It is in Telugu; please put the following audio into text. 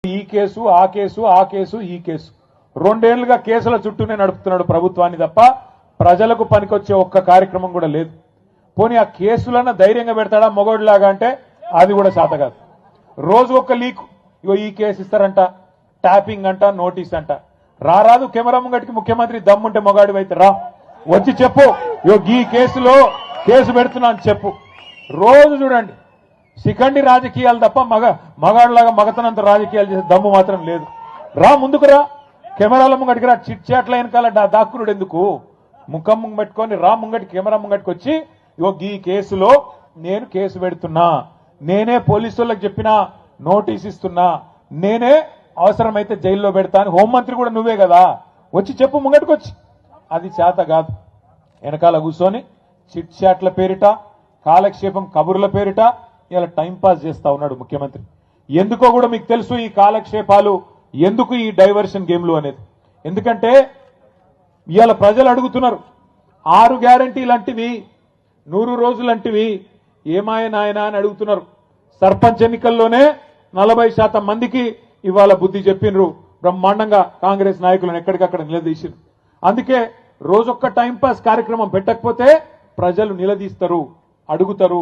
ఈ కేసు ఆ కేసు ఆ కేసు ఈ కేసు రెండేళ్లుగా కేసుల చుట్టూనే నడుపుతున్నాడు ప్రభుత్వాన్ని తప్ప ప్రజలకు పనికొచ్చే ఒక్క కార్యక్రమం కూడా లేదు. పోనీ ఆ కేసులన్న ధైర్యంగా పెడతాడా మొగోడిలాగా అంటే అది కూడా శాత కాదు. రోజు ఒక్క లీక్, ఇగో ఈ కేసు ఇస్తారంట, ట్యాపింగ్ అంట, నోటీస్ అంట. రారాదు కెమెరా ముంగటికి ముఖ్యమంత్రి దమ్ముంటే మొగాడి అయితే రా, వచ్చి చెప్పు, ఇగో ఈ కేసులో కేసు పెడుతున్నా అని చెప్పు. రోజు చూడండి శిఖండి రాజకీయాలు తప్ప మగాడిలాగా మగతనంత రాజకీయాలు చేసే దమ్ము మాత్రం లేదు. రా ముందుకు రా, కెమెరాల ముంగటికి రా, చిట్ చాట్ల వెనకాల దాక్కునుడు ఎందుకు? ముఖం ముంగ పెట్టుకొని రా ముంగటి, కెమెరా ముంగటికి వచ్చి ఇగో ఈ కేసులో నేను కేసు పెడుతున్నా, నేనే పోలీసు వాళ్ళకి చెప్పినా, నోటీస్ ఇస్తున్నా, నేనే అవసరమైతే జైల్లో పెడతా అని హోంమంత్రి కూడా నువ్వే కదా, వచ్చి చెప్పు ముంగటికి వచ్చి. అది చేత కాదు. వెనకాల కూర్చొని చిట్ చాట్ల పేరిట, కాలక్షేపం కబుర్ల పేరిట ఇలా టైంపాస్ చేస్తా ఉన్నాడు ముఖ్యమంత్రి. ఎందుకో కూడా మీకు తెలుసు ఈ కాలక్షేపాలు, ఎందుకు ఈ డైవర్షన్ గేమ్లు అనేది. ఎందుకంటే ఇవాళ ప్రజలు అడుగుతున్నారు, 6 గ్యారంటీలంటివి, 100 రోజులంటివి ఏమాయ నాయనా అని అడుగుతున్నారు. సర్పంచ్ ఎన్నికల్లోనే 40% మందికి ఇవాళ బుద్ధి చెప్పినరు బ్రహ్మాండంగా. కాంగ్రెస్ నాయకులను ఎక్కడికక్కడ నిలదీసిరు. అందుకే రోజొక్క టైంపాస్ కార్యక్రమం పెట్టకపోతే ప్రజలు నిలదీస్తారు, అడుగుతారు.